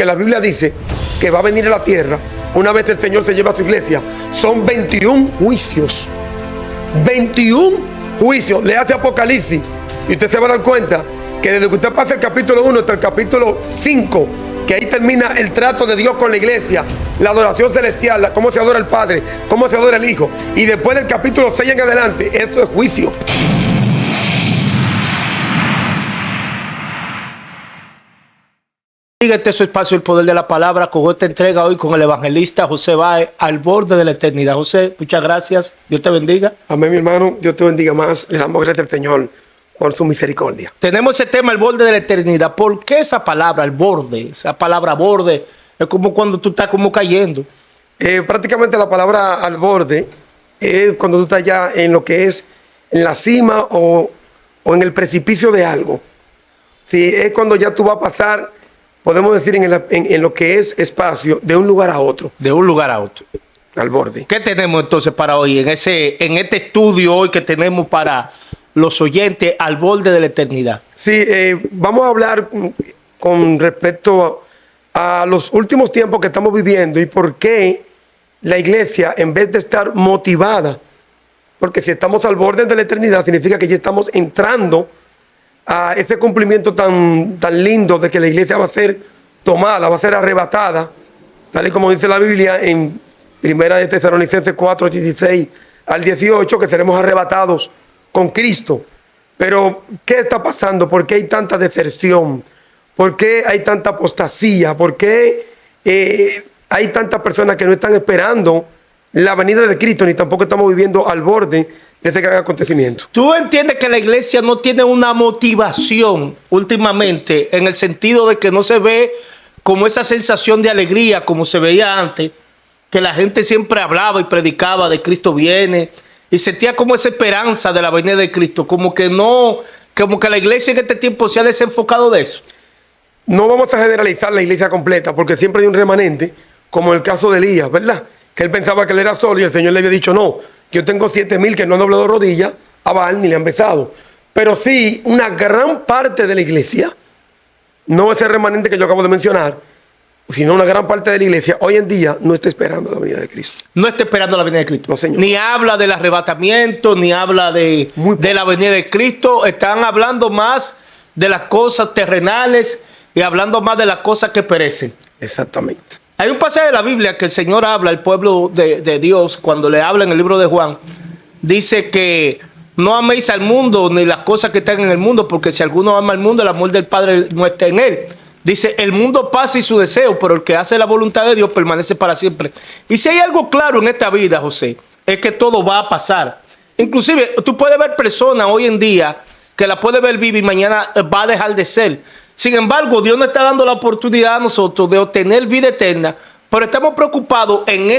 que la Biblia dice que va a venir a la tierra una vez el Señor se lleva a su iglesia. Son 21 juicios. 21 juicios. Le hace Apocalipsis y usted se va a dar cuenta que desde que usted pasa el capítulo 1 hasta el capítulo 5, que ahí termina el trato de Dios con la iglesia, la adoración celestial, cómo se adora el Padre, cómo se adora el Hijo, y después del capítulo 6 en adelante, eso es juicio. Este es su espacio, El Poder de la Palabra, con esta entrega hoy con el evangelista José Báez, Al Borde de la Eternidad. José, muchas gracias. Dios te bendiga. Amén, mi hermano. Dios te bendiga más. Le damos gracias al Señor por su misericordia. Tenemos ese tema, el borde de la eternidad. ¿Por qué esa palabra, el borde? Esa palabra borde es como cuando tú estás como cayendo. Prácticamente la palabra al borde es cuando tú estás ya en lo que es en la cima o en el precipicio de algo. Sí, es cuando ya tú vas a pasar, podemos decir, en lo que es espacio, de un lugar a otro. De un lugar a otro. Al borde. ¿Qué tenemos entonces para hoy? En este estudio hoy que tenemos para los oyentes, al borde de la eternidad. Sí, vamos a hablar con respecto a los últimos tiempos que estamos viviendo y por qué la iglesia, en vez de estar motivada, porque si estamos al borde de la eternidad, significa que ya estamos entrando a ese cumplimiento tan lindo de que la iglesia va a ser tomada, va a ser arrebatada, tal y como dice la Biblia en 1 de Tesalonicenses 4, 16 al 18, que seremos arrebatados con Cristo. Pero ¿qué está pasando? ¿Por qué hay tanta deserción? ¿Por qué hay tanta apostasía? ¿Por qué hay tantas personas que no están esperando la venida de Cristo, ni tampoco estamos viviendo al borde de ese gran acontecimiento? ¿Tú entiendes que la iglesia no tiene una motivación últimamente, en el sentido de que no se ve como esa sensación de alegría como se veía antes, que la gente siempre hablaba y predicaba de Cristo viene y sentía como esa esperanza de la venida de Cristo, como que la iglesia en este tiempo se ha desenfocado de eso? No vamos a generalizar la iglesia completa, porque siempre hay un remanente, como el caso de Elías, ¿verdad? Que él pensaba que él era solo y el Señor le había dicho, no, yo tengo 7,000 que no han doblado rodillas a Baal ni le han besado. Pero sí, una gran parte de la iglesia, no ese remanente que yo acabo de mencionar, sino una gran parte de la iglesia hoy en día no está esperando la venida de Cristo. No está esperando la venida de Cristo. No, señor. Ni habla del arrebatamiento, ni habla de la venida de Cristo. Están hablando más de las cosas terrenales y hablando más de las cosas que perecen. Exactamente. Hay un pasaje de la Biblia que el Señor habla al pueblo de Dios cuando le habla en el libro de Juan. Dice que no améis al mundo ni las cosas que están en el mundo, porque si alguno ama al mundo, el amor del Padre no está en él. Dice, el mundo pasa y su deseo, pero el que hace la voluntad de Dios permanece para siempre. Y si hay algo claro en esta vida, José, es que todo va a pasar. Inclusive, tú puedes ver personas hoy en día que la puedes ver viva y mañana va a dejar de ser. Sin embargo, Dios nos está dando la oportunidad a nosotros de obtener vida eterna, pero estamos preocupados en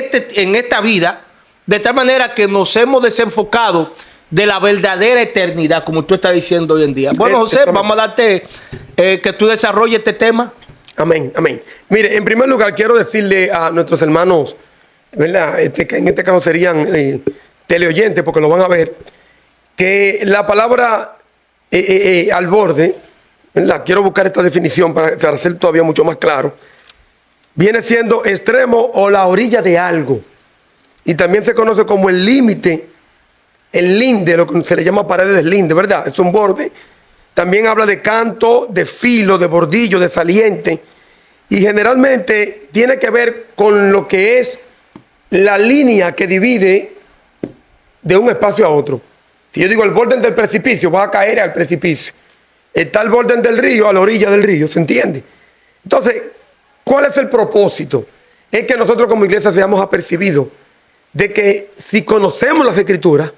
esta vida, de tal manera que nos hemos desenfocado de la verdadera eternidad, como tú estás diciendo hoy en día. Bueno, José, vamos a darte que tú desarrolles este tema. Amén, amén. Mire, en primer lugar, quiero decirle a nuestros hermanos, ¿verdad? Que en este caso serían teleoyentes, porque lo van a ver, que la palabra al borde, ¿verdad? Quiero buscar esta definición para ser todavía mucho más claro. Viene siendo extremo o la orilla de algo. Y también se conoce como el límite, el linde, lo que se le llama paredes del linde, ¿verdad? Es un borde. También habla de canto, de filo, de bordillo, de saliente. Y generalmente tiene que ver con lo que es la línea que divide de un espacio a otro. Si yo digo el borde del precipicio, va a caer al precipicio. Está el borde del río, a la orilla del río, ¿se entiende? Entonces, ¿cuál es el propósito? Es que nosotros como iglesia seamos apercibidos de que si conocemos las Escrituras,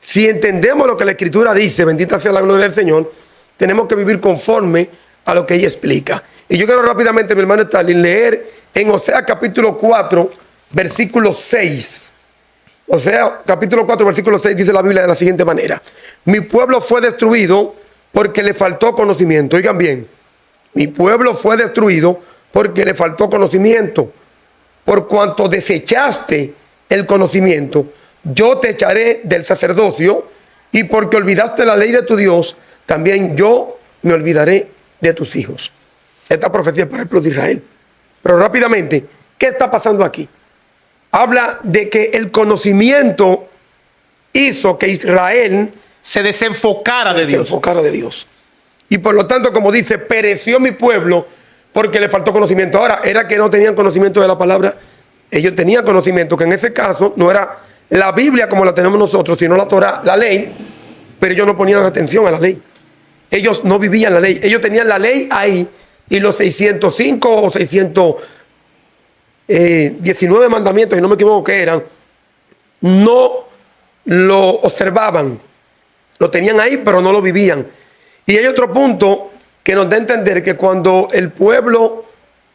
si entendemos lo que la Escritura dice, bendita sea la gloria del Señor, tenemos que vivir conforme a lo que ella explica. Y yo quiero rápidamente, mi hermano Stalin, leer en Oseas capítulo 4, versículo 6. Oseas capítulo 4, versículo 6 dice la Biblia de la siguiente manera. Mi pueblo fue destruido porque le faltó conocimiento. Oigan bien, mi pueblo fue destruido porque le faltó conocimiento. Por cuanto desechaste el conocimiento, yo te echaré del sacerdocio, y porque olvidaste la ley de tu Dios, también yo me olvidaré de tus hijos. Esta profecía es para el pueblo de Israel. Pero rápidamente, ¿qué está pasando aquí? Habla de que el conocimiento hizo que Israel se desenfocara de se Dios. enfocara de Dios. Y por lo tanto, como dice, pereció mi pueblo porque le faltó conocimiento. Ahora, era que no tenían conocimiento de la palabra. Ellos tenían conocimiento, que en ese caso no era la Biblia como la tenemos nosotros, sino la Torah, la ley, pero ellos no ponían atención a la ley. Ellos no vivían la ley. Ellos tenían la ley ahí y los 605 o 619 mandamientos, si no me equivoco que eran, no lo observaban. Lo tenían ahí, pero no lo vivían. Y hay otro punto que nos da a entender que cuando el pueblo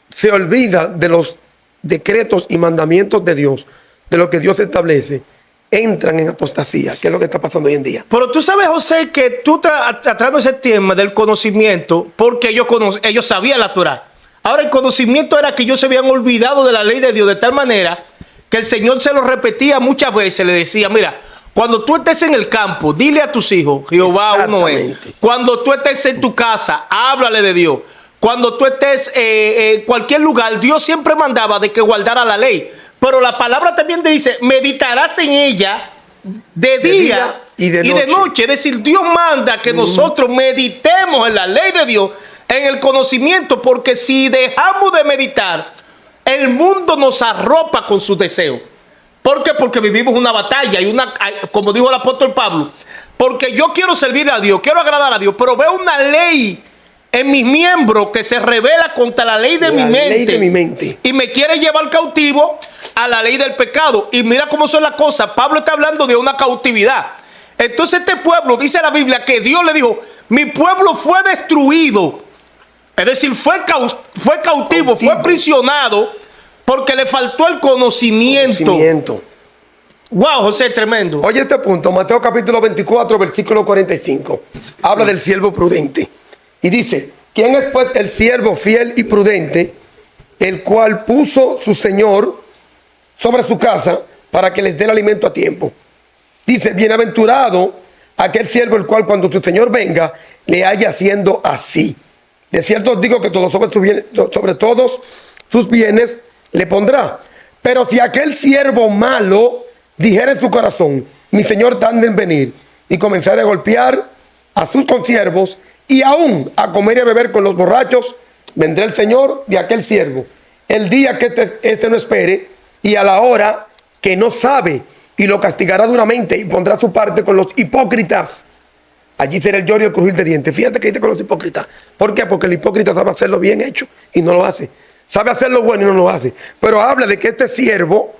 se olvida de los decretos y mandamientos de Dios, de lo que Dios establece, entran en apostasía, que es lo que está pasando hoy en día. Pero tú sabes, José, que tú tratando ese tema del conocimiento, porque ellos sabían la Torah. Ahora el conocimiento era que ellos se habían olvidado de la ley de Dios de tal manera que el Señor se lo repetía muchas veces. Le decía, mira, cuando tú estés en el campo, dile a tus hijos, Jehová uno es. Cuando tú estés en tu casa, háblale de Dios. Cuando tú estés en cualquier lugar, Dios siempre mandaba de que guardara la ley. Pero la palabra también te dice, meditarás en ella de día y de noche. Es decir, Dios manda que nosotros meditemos en la ley de Dios, en el conocimiento, porque si dejamos de meditar, el mundo nos arropa con sus deseos. ¿Por qué? Porque vivimos una batalla y como dijo el apóstol Pablo, porque yo quiero servir a Dios, quiero agradar a Dios, pero veo una ley en mis miembros que se revela contra la ley de mi mente y me quiere llevar cautivo a la ley del pecado. Y mira cómo son las cosas. Pablo está hablando de una cautividad. Entonces este pueblo, dice la Biblia, que Dios le dijo, mi pueblo fue destruido. Es decir, fue cautivo, fue prisionado porque le faltó el conocimiento. Wow, José, tremendo. Oye este punto, Mateo capítulo 24, versículo 45. Habla del siervo prudente. Y dice, ¿quién es pues el siervo fiel y prudente, el cual puso su señor sobre su casa para que les dé el alimento a tiempo? Dice, bienaventurado aquel siervo el cual cuando tu señor venga le haya haciendo así. De cierto os digo que todo sobre todos sus bienes le pondrá. Pero si aquel siervo malo dijera en su corazón, mi señor tarda en venir, y comenzara a golpear a sus consiervos y aún a comer y a beber con los borrachos, vendrá el señor de aquel siervo el día que este no espere y a la hora que no sabe, y lo castigará duramente y pondrá su parte con los hipócritas. Allí será el lloro y el crujir de dientes. Fíjate que dice con los hipócritas. ¿Por qué? Porque el hipócrita sabe hacerlo bien hecho y no lo hace. Sabe hacerlo bueno y no lo hace. Pero habla de que este siervo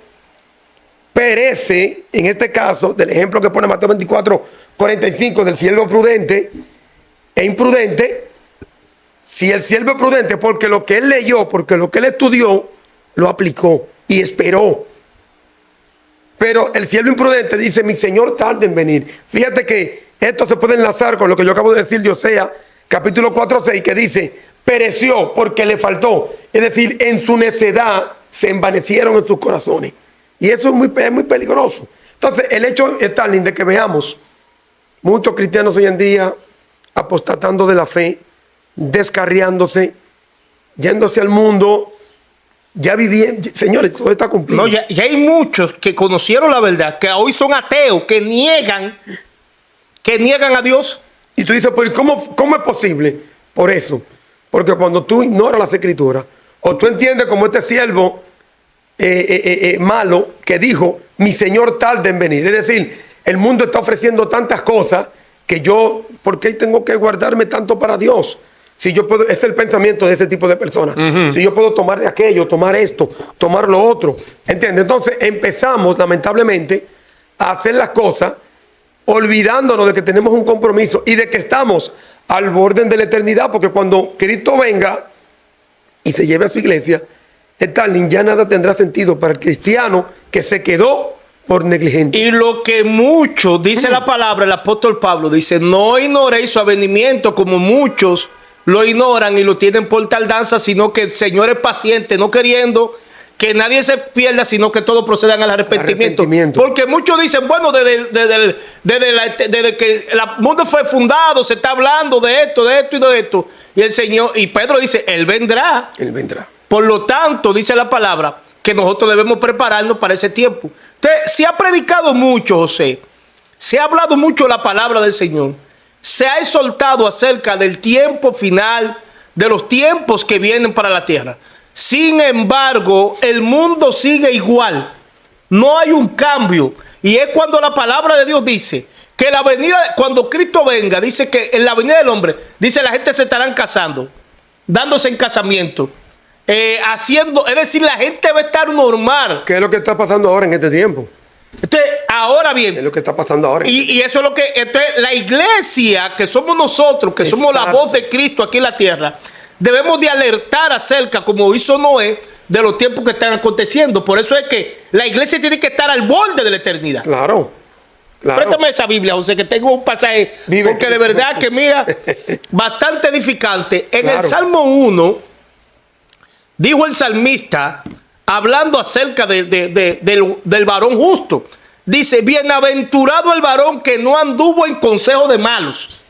perece, en este caso, del ejemplo que pone Mateo 24, 45, del siervo prudente e imprudente. Si el siervo es prudente, porque lo que él leyó, porque lo que él estudió, lo aplicó y esperó. Pero el siervo imprudente dice, mi señor tarda en venir. Fíjate que esto se puede enlazar con lo que yo acabo de decir de Osea, capítulo 4, 6, que dice, pereció porque le faltó. Es decir, en su necedad se envanecieron en sus corazones. Y eso es muy peligroso. Entonces, el hecho es tal de que veamos muchos cristianos hoy en día apostatando de la fe, descarriándose, yéndose al mundo, ya viviendo. Señores, todo está cumplido. No, ya hay muchos que conocieron la verdad, que hoy son ateos, que niegan a Dios. Y tú dices, pero ¿cómo es posible? Por eso. Porque cuando tú ignoras las escrituras, o tú entiendes como este siervo malo que dijo, mi señor tarda en venir. Es decir, el mundo está ofreciendo tantas cosas que yo, ¿por qué tengo que guardarme tanto para Dios? Si yo puedo, es el pensamiento de ese tipo de personas. Si yo puedo tomar de aquello, tomar esto, tomar lo otro. ¿Entiendes? Entonces empezamos, lamentablemente, a hacer las cosas olvidándonos de que tenemos un compromiso y de que estamos al borde de la eternidad, porque cuando Cristo venga y se lleve a su iglesia, ya nada tendrá sentido para el cristiano que se quedó por negligente. Y lo que muchos, dice la palabra, el apóstol Pablo, dice, no ignoréis su avenimiento como muchos lo ignoran y lo tienen por tardanza, sino que el Señor es paciente, no queriendo que nadie se pierda, sino que todos procedan al arrepentimiento. Porque muchos dicen, bueno, desde que el mundo fue fundado, se está hablando de esto y de esto. Y el Señor, y Pedro dice, Él vendrá. Él vendrá. Por lo tanto, dice la palabra, que nosotros debemos prepararnos para ese tiempo. Entonces, se ha predicado mucho, José. Se ha hablado mucho la palabra del Señor. Se ha exhortado acerca del tiempo final, de los tiempos que vienen para la tierra. Sin embargo, el mundo sigue igual. No hay un cambio. Y es cuando la palabra de Dios dice que la venida, cuando Cristo venga, dice que en la venida del hombre, dice la gente se estarán casando, dándose en casamiento, haciendo, es decir, la gente va a estar normal. ¿Qué es lo que está pasando ahora en este tiempo? Entonces, ahora bien, es lo que está pasando ahora. Y eso es lo que, entonces, la iglesia, que somos nosotros, que somos la voz de Cristo aquí en la tierra, debemos de alertar acerca, como hizo Noé, de los tiempos que están aconteciendo. Por eso es que la iglesia tiene que estar al borde de la eternidad. Claro. Préstame esa Biblia, José, que tengo un pasaje, porque de verdad que, mira, bastante edificante. En el Salmo 1, dijo el salmista, hablando acerca del varón justo, dice, bienaventurado el varón que no anduvo en consejo de malos.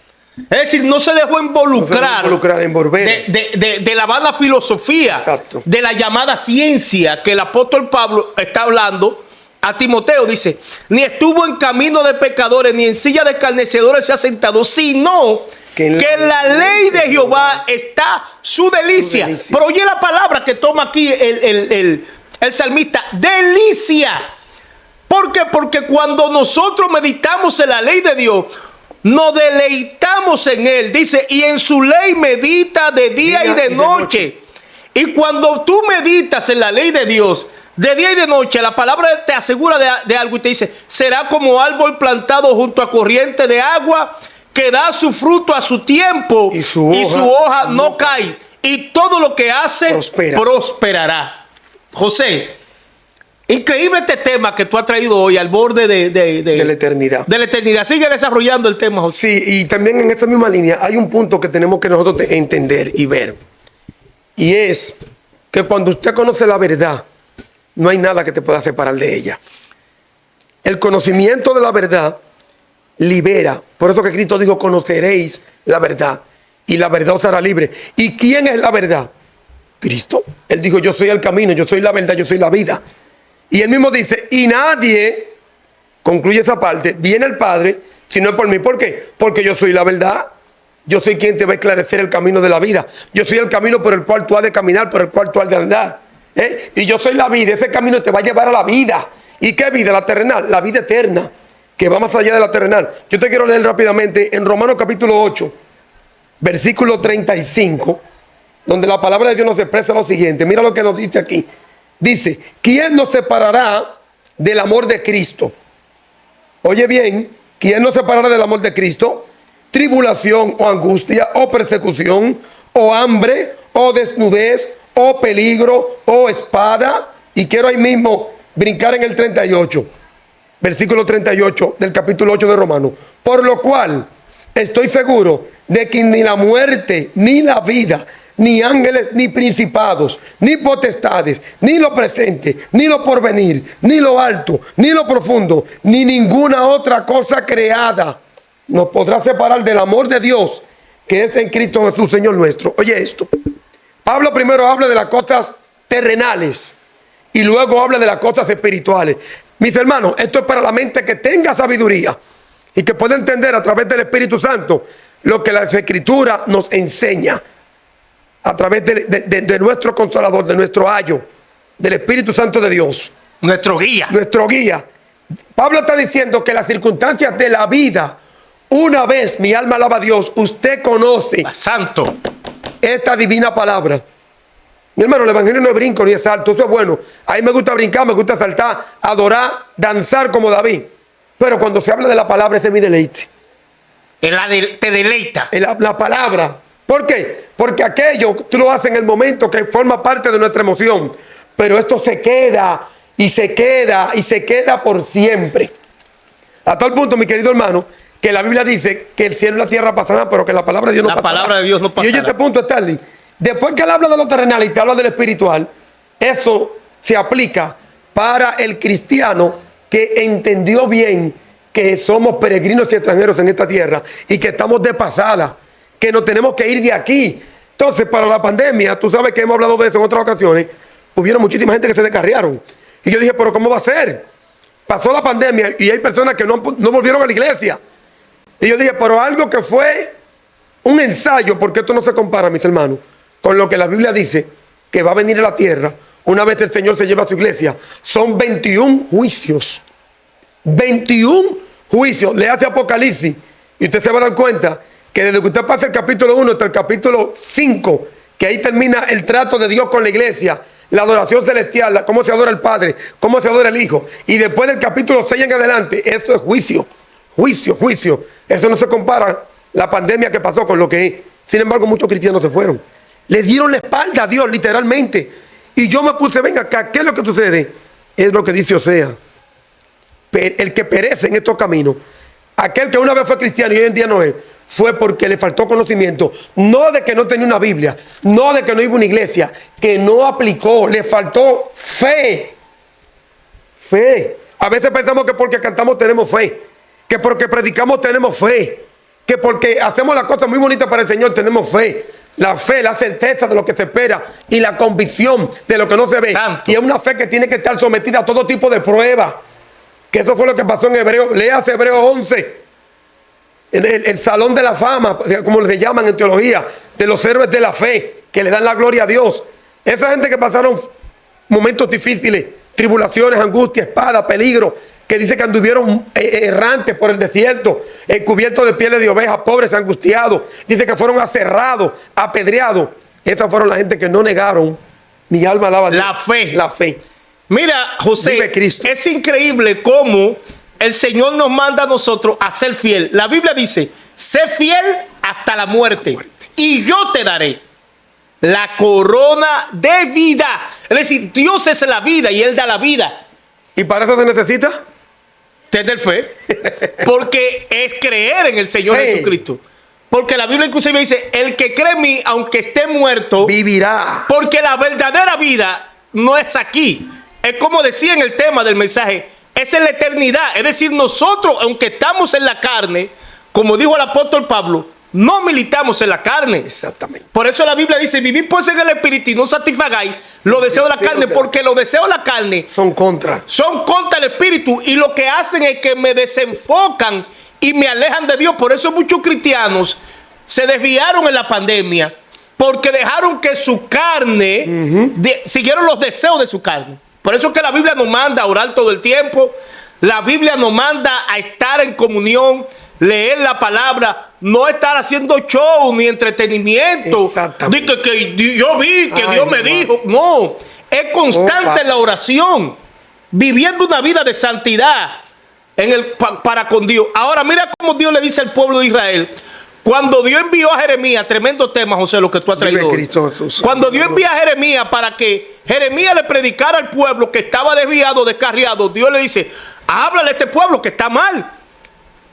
Es decir, no se dejó involucrar, de la vana filosofía, exacto, de la llamada ciencia, que el apóstol Pablo está hablando a Timoteo. Dice, ni estuvo en camino de pecadores, ni en silla de escarnecedores se ha sentado, sino que en la ley de Jehová está su delicia. Pero oye la palabra que toma aquí el salmista, delicia. ¿Por qué? Porque cuando nosotros meditamos en la ley de Dios, nos deleitamos en él. Dice, y en su ley medita de día y de noche. Y cuando tú meditas en la ley de Dios, de día y de noche, la palabra te asegura de algo y te dice, será como árbol plantado junto a corriente de agua, que da su fruto a su tiempo y su hoja no cae. Y todo lo que hace prosperará. José, increíble este tema que tú has traído hoy al borde de la eternidad. De la eternidad. Sigue desarrollando el tema, José. Sí, y también en esta misma línea hay un punto que tenemos que nosotros entender y ver. Y es que cuando usted conoce la verdad, no hay nada que te pueda separar de ella. El conocimiento de la verdad libera. Por eso que Cristo dijo, conoceréis la verdad y la verdad os hará libre. ¿Y quién es la verdad? Cristo. Él dijo, yo soy el camino, yo soy la verdad, yo soy la vida. Y él mismo dice, y nadie, concluye esa parte, viene al Padre, sino por mí. ¿Por qué? Porque yo soy la verdad. Yo soy quien te va a esclarecer el camino de la vida. Yo soy el camino por el cual tú has de caminar, por el cual tú has de andar. Y yo soy la vida. Ese camino te va a llevar a la vida. ¿Y qué vida? La terrenal, la vida eterna, que va más allá de la terrenal. Yo te quiero leer rápidamente en Romanos capítulo 8, versículo 35, donde la palabra de Dios nos expresa lo siguiente. Mira lo que nos dice aquí. Dice, ¿quién nos separará del amor de Cristo? Oye bien, ¿quién nos separará del amor de Cristo? Tribulación o angustia o persecución o hambre o desnudez o peligro o espada. Y quiero ahí mismo brincar en el 38, versículo 38 del capítulo 8 de Romanos. Por lo cual estoy seguro de que ni la muerte ni la vida, ni ángeles, ni principados, ni potestades, ni lo presente, ni lo porvenir, ni lo alto, ni lo profundo, ni ninguna otra cosa creada nos podrá separar del amor de Dios que es en Cristo Jesús, Señor nuestro. Oye esto. Pablo primero habla de las cosas terrenales y luego habla de las cosas espirituales. Mis hermanos, esto es para la mente que tenga sabiduría y que pueda entender a través del Espíritu Santo lo que la Escritura nos enseña. A través de nuestro Consolador, de nuestro ayo, del Espíritu Santo de Dios. Nuestro guía. Nuestro guía. Pablo está diciendo que las circunstancias de la vida, una vez mi alma alaba a Dios, usted conoce santo esta divina palabra. Mi hermano, el evangelio no es brinco ni es salto, eso es bueno. A mí me gusta brincar, me gusta saltar, adorar, danzar como David. Pero cuando se habla de la palabra, ese es mi deleite. Te deleita. La palabra. ¿Por qué? Porque aquello tú lo haces en el momento que forma parte de nuestra emoción. Pero esto se queda y se queda y se queda por siempre. A tal punto, mi querido hermano, que la Biblia dice que el cielo y la tierra pasarán, pero que la palabra de Dios no pasará. La palabra de Dios no pasará. Y oye este punto, Stanley. Después que él habla de lo terrenal y te habla de lo espiritual, eso se aplica para el cristiano que entendió bien que somos peregrinos y extranjeros en esta tierra y que estamos de pasada, que nos tenemos que ir de aquí. Entonces, para la pandemia, tú sabes que hemos hablado de eso en otras ocasiones, hubieron muchísima gente que se descarriaron. Y yo dije, pero ¿cómo va a ser? Pasó la pandemia y hay personas que no volvieron a la iglesia. Y yo dije, pero algo que fue un ensayo, porque esto no se compara, mis hermanos, con lo que la Biblia dice, que va a venir a la tierra una vez el Señor se lleva a su iglesia. Son 21 juicios. 21 juicios. Le hace Apocalipsis. Y usted se va a dar cuenta que desde que usted pasa el capítulo 1 hasta el capítulo 5, que ahí termina el trato de Dios con la iglesia, la adoración celestial, cómo se adora el Padre, cómo se adora el Hijo. Y después del capítulo 6 en adelante, eso es juicio. Juicio, juicio. Eso no se compara la pandemia que pasó con lo que es. Sin embargo, muchos cristianos se fueron. Le dieron la espalda a Dios, literalmente. Y yo me puse, venga acá, ¿qué es lo que sucede? Es lo que dice Osea. El que perece en estos caminos, aquel que una vez fue cristiano y hoy en día no es, fue porque le faltó conocimiento. No de que no tenía una Biblia, no de que no iba a una iglesia, que no aplicó, le faltó fe. Fe. A veces pensamos que porque cantamos tenemos fe, que porque predicamos tenemos fe, que porque hacemos las cosas muy bonitas para el Señor tenemos fe. La fe, la certeza de lo que se espera y la convicción de lo que no se ve. Santo. Y es una fe que tiene que estar sometida a todo tipo de pruebas. Que eso fue lo que pasó en Hebreos. Léase Hebreos 11. El salón de la fama, como le llaman en teología, de los héroes de la fe, que le dan la gloria a Dios. Esa gente que pasaron momentos difíciles, tribulaciones, angustia, espada, peligro, que dice que anduvieron errantes por el desierto, cubiertos de pieles de ovejas, pobres, angustiados. Dice que fueron aserrados, apedreados. Esas fueron la gente que no negaron. Mi alma alaba a Dios. La fe. La fe. Mira, José, es increíble cómo el Señor nos manda a nosotros a ser fiel. La Biblia dice, sé fiel hasta la muerte. Y yo te daré la corona de vida. Es decir, Dios es la vida y Él da la vida. ¿Y para eso se necesita? Tener fe, porque es creer en el Señor Jesucristo. Porque la Biblia inclusive dice, el que cree en mí, aunque esté muerto, vivirá. Porque la verdadera vida no es aquí. Es como decía en el tema del mensaje, es en la eternidad. Es decir, nosotros, aunque estamos en la carne, como dijo el apóstol Pablo, no militamos en la carne. Exactamente. Por eso la Biblia dice, vivid pues en el espíritu y no satisfagáis los deseos de la carne, porque los deseos de la carne son contra el espíritu y lo que hacen es que me desenfocan y me alejan de Dios. Por eso muchos cristianos se desviaron en la pandemia, porque dejaron que su carne, siguieron los deseos de su carne. Por eso es que la Biblia nos manda a orar todo el tiempo, la Biblia nos manda a estar en comunión, leer la palabra, no estar haciendo show ni entretenimiento. Exactamente. Que yo vi, que Dios me dijo. No, es constante la oración, viviendo una vida de santidad para con Dios. Ahora mira cómo Dios le dice al pueblo de Israel. Cuando Dios envió a Jeremías, tremendo tema, José, lo que tú has traído. Cuando Dios envía a Jeremías para que Jeremías le predicara al pueblo que estaba desviado, descarriado, Dios le dice, háblale a este pueblo que está mal,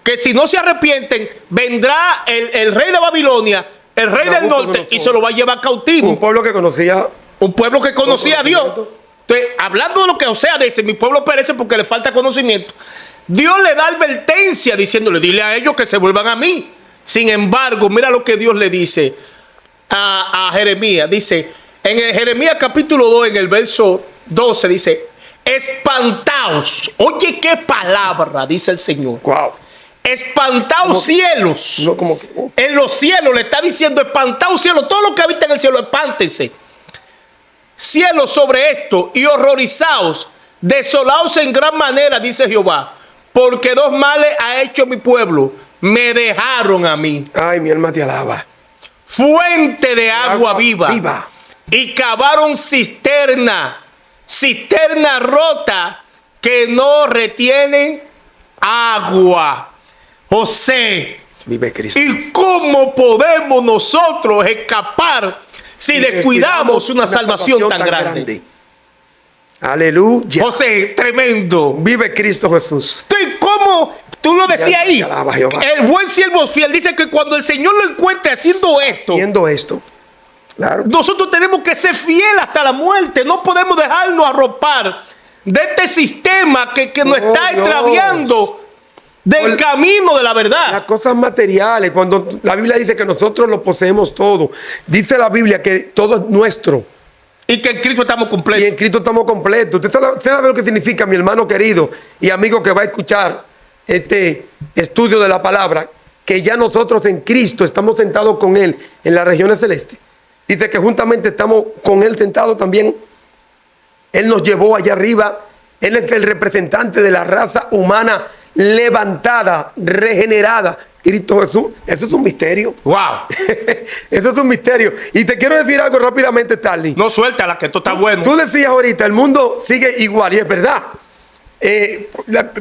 que si no se arrepienten, vendrá el rey de Babilonia, el rey del norte, y se lo va a llevar cautivo. Un pueblo que conocía. Un pueblo que conocía a Dios. Entonces, hablando de lo que Osea dice, mi pueblo perece porque le falta conocimiento. Dios le da advertencia diciéndole, dile a ellos que se vuelvan a mí. Sin embargo, mira lo que Dios le dice a Jeremías. Dice, en el Jeremías capítulo 2, en el verso 12, dice, espantaos. Oye, qué palabra, dice el Señor. Wow. Espantaos cielos. No, como que, En los cielos le está diciendo, espantaos cielos. Todo lo que habita en el cielo, espántense. Cielos sobre esto y horrorizaos. Desolaos en gran manera, dice Jehová. Porque dos males ha hecho mi pueblo. Me dejaron a mí. Ay, mi alma te alaba. Fuente de agua viva. Y cavaron cisterna rota que no retienen agua. José, vive Cristo. ¿Y cómo podemos nosotros escapar si descuidamos una salvación tan grande? Aleluya. José, tremendo. Vive Cristo Jesús. ¿Cómo? Tú lo decías ahí. El buen siervo fiel dice que cuando el Señor lo encuentre haciendo esto, Claro. Nosotros tenemos que ser fieles hasta la muerte. No podemos dejarnos arropar de este sistema que nos está Dios. extraviando del camino de la verdad. Las cosas materiales, cuando la Biblia dice que nosotros lo poseemos todo, dice la Biblia que todo es nuestro. Y que en Cristo estamos Y completos. en Cristo estamos completos. Usted sabe lo que significa, mi hermano querido y amigo que va a escuchar este estudio de la palabra, que ya nosotros en Cristo estamos sentados con Él en las regiones celestes. Dice que juntamente estamos con Él sentados también. Él nos llevó allá arriba. Él es el representante de la raza humana levantada, regenerada. Cristo Jesús. Eso es un misterio. Wow. Eso es un misterio. Y te quiero decir algo rápidamente, Stanley. No suéltala, que esto está bueno. Tú decías ahorita, el mundo sigue igual, y es verdad.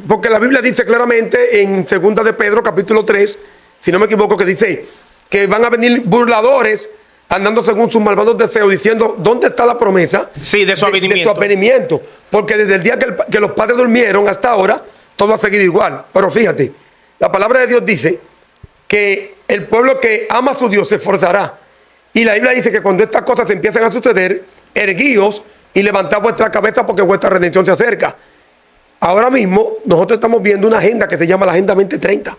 Porque la Biblia dice claramente en 2 de Pedro, capítulo 3, si no me equivoco, que dice que van a venir burladores andando según sus malvados deseos, diciendo, ¿dónde está la promesa? Sí, de su avenimiento. De su avenimiento. Porque desde el día que los padres durmieron hasta ahora, todo ha seguido igual. Pero fíjate, la palabra de Dios dice que el pueblo que ama a su Dios se esforzará. Y la Biblia dice que cuando estas cosas empiezan a suceder, erguíos y levantad vuestra cabeza porque vuestra redención se acerca. Ahora mismo nosotros estamos viendo una agenda que se llama la Agenda 2030.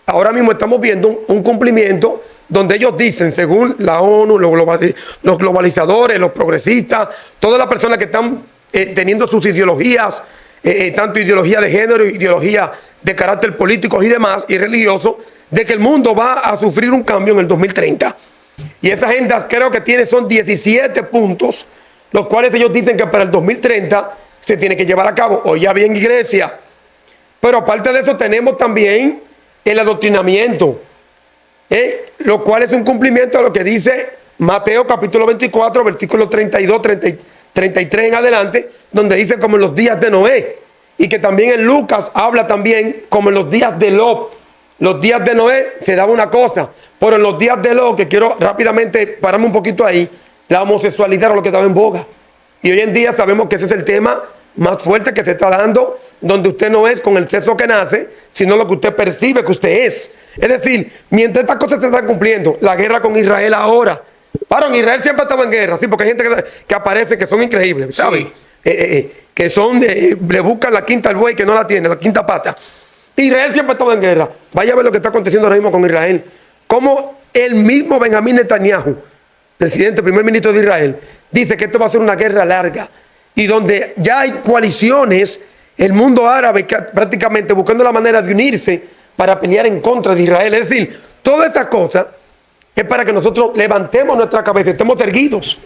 Ahora mismo estamos viendo un cumplimiento donde ellos dicen, según la ONU, los globalizadores, los progresistas, todas las personas que están teniendo sus ideologías, tanto ideología de género, ideología de carácter político y demás, y religioso, de que el mundo va a sufrir un cambio en el 2030. Y esa agenda creo que son 17 puntos, los cuales ellos dicen que para el 2030 se tiene que llevar a cabo. Hoy ya bien iglesia. Pero aparte de eso tenemos también el adoctrinamiento, lo cual es un cumplimiento de lo que dice Mateo capítulo 24, versículos 32, 33 en adelante, donde dice como en los días de Noé. Y que también en Lucas habla también como en los días de Lot. Los días de Noé se daba una cosa, pero en los días de Lot, que quiero rápidamente pararme un poquito ahí, la homosexualidad era lo que estaba en boga. Y hoy en día sabemos que ese es el tema más fuerte que se está dando, donde usted no es con el sexo que nace, sino lo que usted percibe que usted es. Es decir, mientras estas cosas se están cumpliendo, la guerra con Israel ahora. En Israel siempre estaba en guerra, sí, porque hay gente que aparece que son increíbles, ¿sabes? Sí. Que son, le buscan la quinta al buey que no la tiene, la quinta pata. Israel siempre ha estado en guerra. Vaya a ver lo que está aconteciendo ahora mismo con Israel. Como el mismo Benjamín Netanyahu, presidente, primer ministro de Israel, dice que esto va a ser una guerra larga. Y donde ya hay coaliciones, el mundo árabe prácticamente buscando la manera de unirse para pelear en contra de Israel. Es decir, todas estas cosas es para que nosotros levantemos nuestra cabeza, estemos erguidos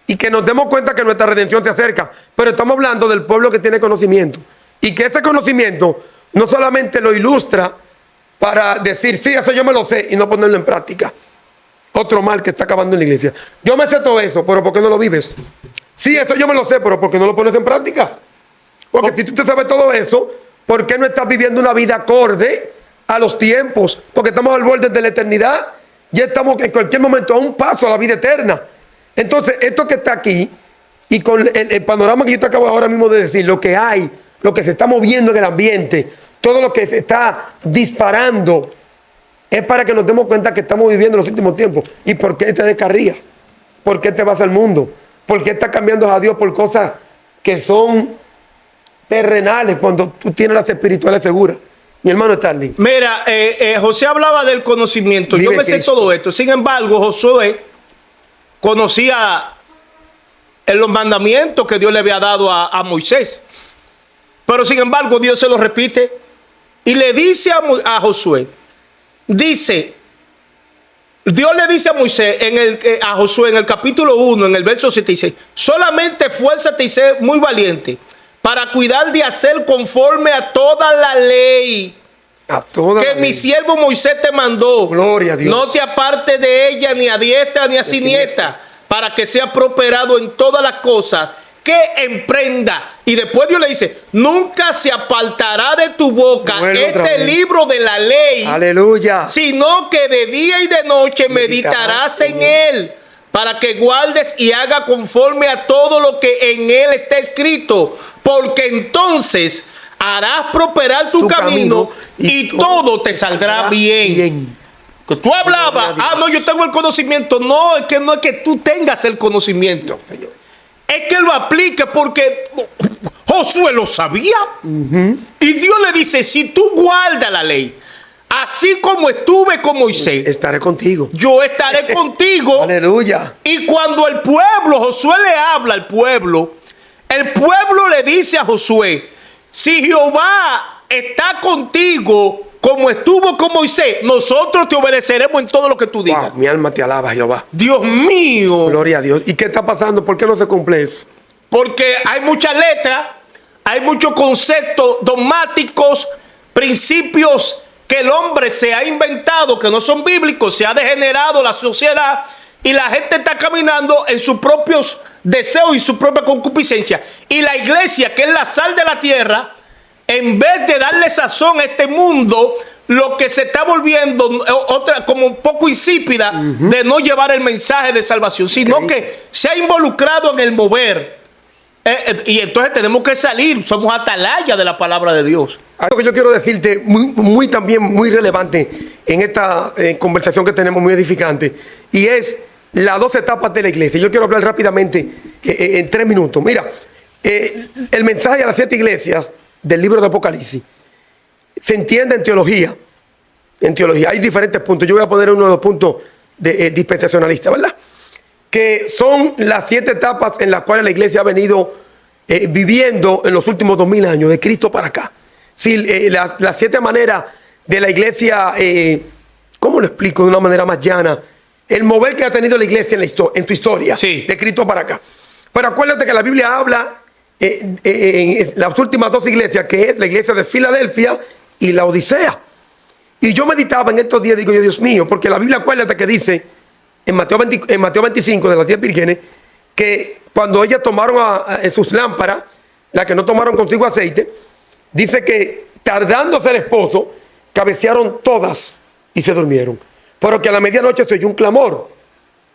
y que nos demos cuenta que nuestra redención se acerca. Pero estamos hablando del pueblo que tiene conocimiento y que ese conocimiento no solamente lo ilustra para decir, sí, eso yo me lo sé y no ponerlo en práctica. Otro mal que está acabando en la iglesia. Yo me sé todo eso, pero ¿por qué no lo vives? Sí, eso yo me lo sé, pero ¿por qué no lo pones en práctica? Porque si tú te sabes todo eso, ¿por qué no estás viviendo una vida acorde a los tiempos? Porque estamos al borde de la eternidad. Ya estamos en cualquier momento a un paso a la vida eterna. Entonces, esto que está aquí, y con el panorama que yo te acabo ahora mismo de decir, lo que hay, lo que se está moviendo en el ambiente, todo lo que se está disparando, es para que nos demos cuenta que estamos viviendo los últimos tiempos. ¿Y por qué te descarrías? ¿Por qué te vas al mundo? ¿Por qué estás cambiando a Dios por cosas que son terrenales cuando tú tienes las espirituales seguras? Mi hermano Stanley. Mira, José hablaba del conocimiento. Yo me sé todo esto. Sin embargo, Josué conocía en los mandamientos que Dios le había dado a Moisés. Pero sin embargo, Dios se lo repite y le dice a Josué, dice, Dios le dice a Moisés, a Josué en el capítulo 1, en el verso 7, dice, solamente esfuérzate y sé muy valiente para cuidar de hacer conforme a toda la ley que mi siervo Moisés te mandó. Gloria a Dios. No te apartes de ella ni a diestra ni a siniestra, para que sea prosperado en todas las cosas que emprenda. Y después Dios le dice, nunca se apartará de tu boca este libro de la ley. Aleluya. Sino que de día y de noche meditarás en él, para que guardes y haga conforme a todo lo que en él está escrito. Porque entonces harás prosperar tu camino y todo te saldrá bien. Que tú hablabas, no, yo tengo el conocimiento. No, no es que tú tengas el conocimiento. No, Señor. Es que lo aplique porque Josué lo sabía. Y Dios le dice, si tú guardas la ley, así como estuve con Moisés, Estaré contigo. yo estaré contigo. Aleluya. Y cuando el pueblo, Josué le habla al pueblo, el pueblo le dice a Josué, si Jehová está contigo como estuvo con Moisés, nosotros te obedeceremos en todo lo que tú digas. Wow, mi alma te alaba, Jehová. Dios mío. Gloria a Dios. ¿Y qué está pasando? ¿Por qué no se cumple eso? Porque hay muchas letras, hay muchos conceptos dogmáticos, principios que el hombre se ha inventado, que no son bíblicos, se ha degenerado la sociedad y la gente está caminando en sus propios deseos y su propia concupiscencia. Y la iglesia, que es la sal de la tierra, en vez de darle sazón a este mundo, lo que se está volviendo otra como un poco insípida de no llevar el mensaje de salvación, sino que se ha involucrado en el mover. Y entonces tenemos que salir, somos atalaya de la palabra de Dios. Algo que yo quiero decirte, también muy relevante en esta conversación que tenemos, muy edificante, y es las 2 etapas de la iglesia. Yo quiero hablar rápidamente en 3 minutos. Mira, el mensaje a las 7 iglesias del libro de Apocalipsis se entiende en teología. En teología hay diferentes puntos. Yo voy a poner uno de los puntos dispensacionalistas, ¿verdad? Que son las 7 etapas en las cuales la iglesia ha venido viviendo en los últimos 2000 años, de Cristo para acá. Sí, las 7 maneras de la iglesia, ¿cómo lo explico de una manera más llana? El mover que ha tenido la iglesia en tu historia, sí, de Cristo para acá. Pero acuérdate que la Biblia habla en las últimas 2 iglesias, que es la iglesia de Filadelfia y la Odisea. Y yo meditaba en estos días, digo yo, Dios mío, porque la Biblia, acuérdate que dice en Mateo 25 de las 10 vírgenes, que cuando ellas tomaron sus lámparas, las que no tomaron consigo aceite, dice que tardándose el esposo, cabecearon todas y se durmieron. Pero que a la medianoche se oyó un clamor.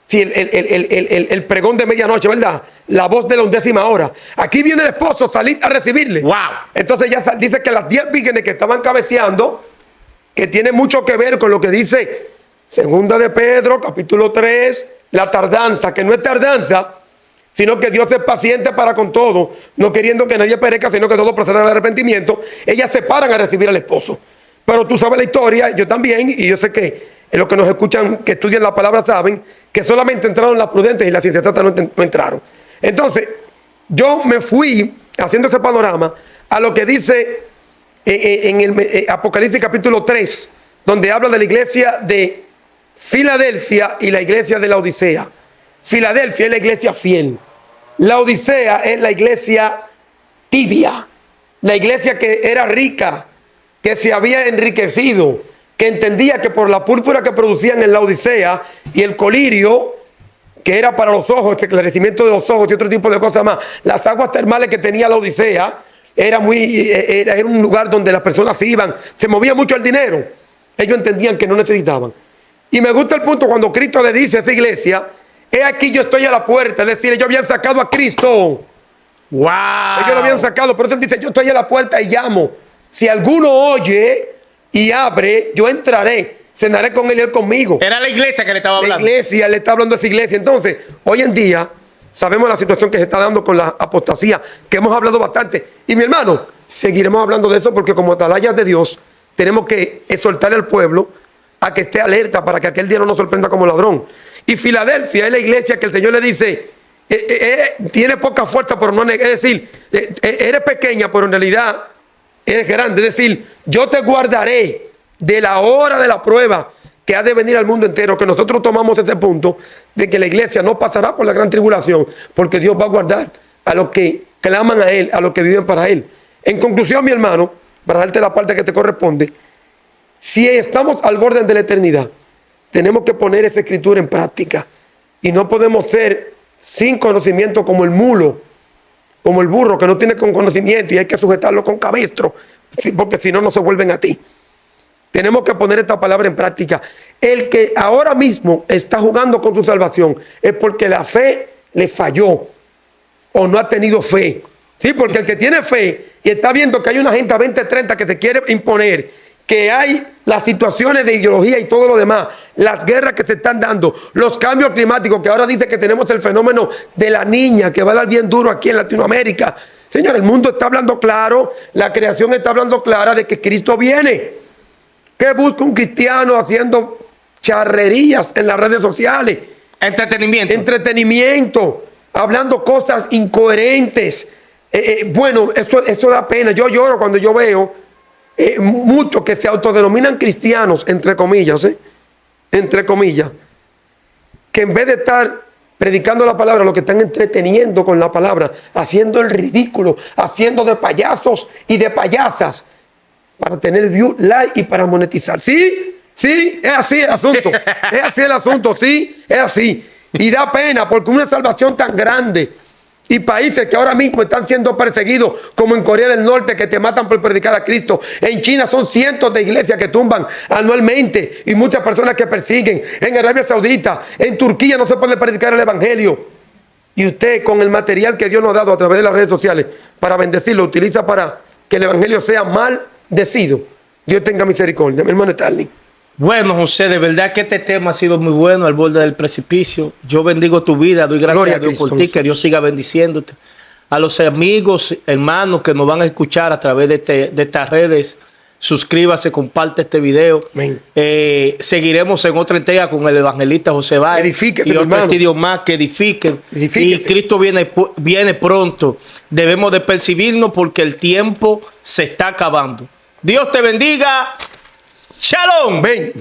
Sí, el pregón de medianoche, ¿verdad? La voz de la 11ª hora. Aquí viene el esposo, salid a recibirle. ¡Wow! Entonces ya dice que las 10 vírgenes que estaban cabeceando, que tiene mucho que ver con lo que dice Segunda de Pedro, capítulo 3, la tardanza, que no es tardanza, sino que Dios es paciente para con todo, no queriendo que nadie perezca, sino que todos procedan al arrepentimiento. Ellas se paran a recibir al esposo. Pero tú sabes la historia, yo también, y yo sé que los que nos escuchan, que estudian la palabra, saben que solamente entraron las prudentes y las insensatas no entraron. Entonces, yo me fui haciendo ese panorama a lo que dice en el Apocalipsis capítulo 3, donde habla de la iglesia de Filadelfia y la iglesia de la Odisea. Filadelfia es la iglesia fiel. La Odisea es la iglesia tibia. La iglesia que era rica, que se había enriquecido, que entendía que por la púrpura que producían en la Odisea y el colirio, que era para los ojos, este esclarecimiento de los ojos y otro tipo de cosas más, las aguas termales que tenía la Odisea, era un lugar donde las personas iban, se movía mucho el dinero. Ellos entendían que no necesitaban. Y me gusta el punto cuando Cristo le dice a esa iglesia, he aquí yo estoy a la puerta. Es decir, ellos habían sacado a Cristo. ¡Wow! Ellos lo habían sacado, pero él dice, yo estoy a la puerta y llamo. Si alguno oye y abre, yo entraré, cenaré con él y él conmigo. Era la iglesia que le estaba hablando. La iglesia, le está hablando a esa iglesia. Entonces, hoy en día, sabemos la situación que se está dando con la apostasía, que hemos hablado bastante. Y mi hermano, seguiremos hablando de eso porque como atalayas de Dios, tenemos que exhortar al pueblo a que esté alerta para que aquel día no nos sorprenda como ladrón. Y Filadelfia es la iglesia que el Señor le dice, tiene poca fuerza, pero no, es decir, eres pequeña, pero en realidad eres grande. Es decir, yo te guardaré de la hora de la prueba que ha de venir al mundo entero, que nosotros tomamos ese punto de que la iglesia no pasará por la gran tribulación, porque Dios va a guardar a los que claman a Él, a los que viven para Él. En conclusión, mi hermano, para darte la parte que te corresponde, si estamos al borde de la eternidad, tenemos que poner esa escritura en práctica y no podemos ser sin conocimiento como el mulo, como el burro que no tiene conocimiento y hay que sujetarlo con cabestro, porque si no, no se vuelven a ti. Tenemos que poner esta palabra en práctica. El que ahora mismo está jugando con tu salvación es porque la fe le falló o no ha tenido fe. Sí, porque el que tiene fe y está viendo que hay una agenda 2030 que te quiere imponer, que hay las situaciones de ideología y todo lo demás, las guerras que se están dando, los cambios climáticos, que ahora dice que tenemos el fenómeno de la niña, que va a dar bien duro aquí en Latinoamérica. Señor, el mundo está hablando claro, la creación está hablando clara de que Cristo viene. ¿Qué busca un cristiano haciendo charrerías en las redes sociales? Entretenimiento. Entretenimiento, hablando cosas incoherentes. Bueno, eso da pena. Yo lloro cuando yo veo muchos que se autodenominan cristianos, entre comillas, entre comillas, que en vez de estar predicando la palabra, lo que están entreteniendo con la palabra, haciendo el ridículo, haciendo de payasos y de payasas para tener view, like y para monetizar. Sí, es así el asunto. Es así el asunto, sí, es así. Y da pena porque una salvación tan grande y países que ahora mismo están siendo perseguidos, como en Corea del Norte, que te matan por predicar a Cristo. En China son cientos de iglesias que tumban anualmente y muchas personas que persiguen. En Arabia Saudita, en Turquía no se puede predicar el evangelio. Y usted, con el material que Dios nos ha dado a través de las redes sociales para bendecirlo, utiliza para que el evangelio sea maldecido. Dios tenga misericordia. Mi hermano Stanley. Bueno, José, de verdad que este tema ha sido muy bueno, al borde del precipicio. Yo bendigo tu vida, doy gracias a Dios por ti, que Dios siga bendiciéndote. A los amigos, hermanos que nos van a escuchar a través de estas redes, suscríbase, comparte este video. Seguiremos en otra entrega con el evangelista José Báez y otros estudios más que edifiquen. Y Cristo viene pronto. Debemos de percibirnos porque el tiempo se está acabando. Dios te bendiga. Shalom. Ven.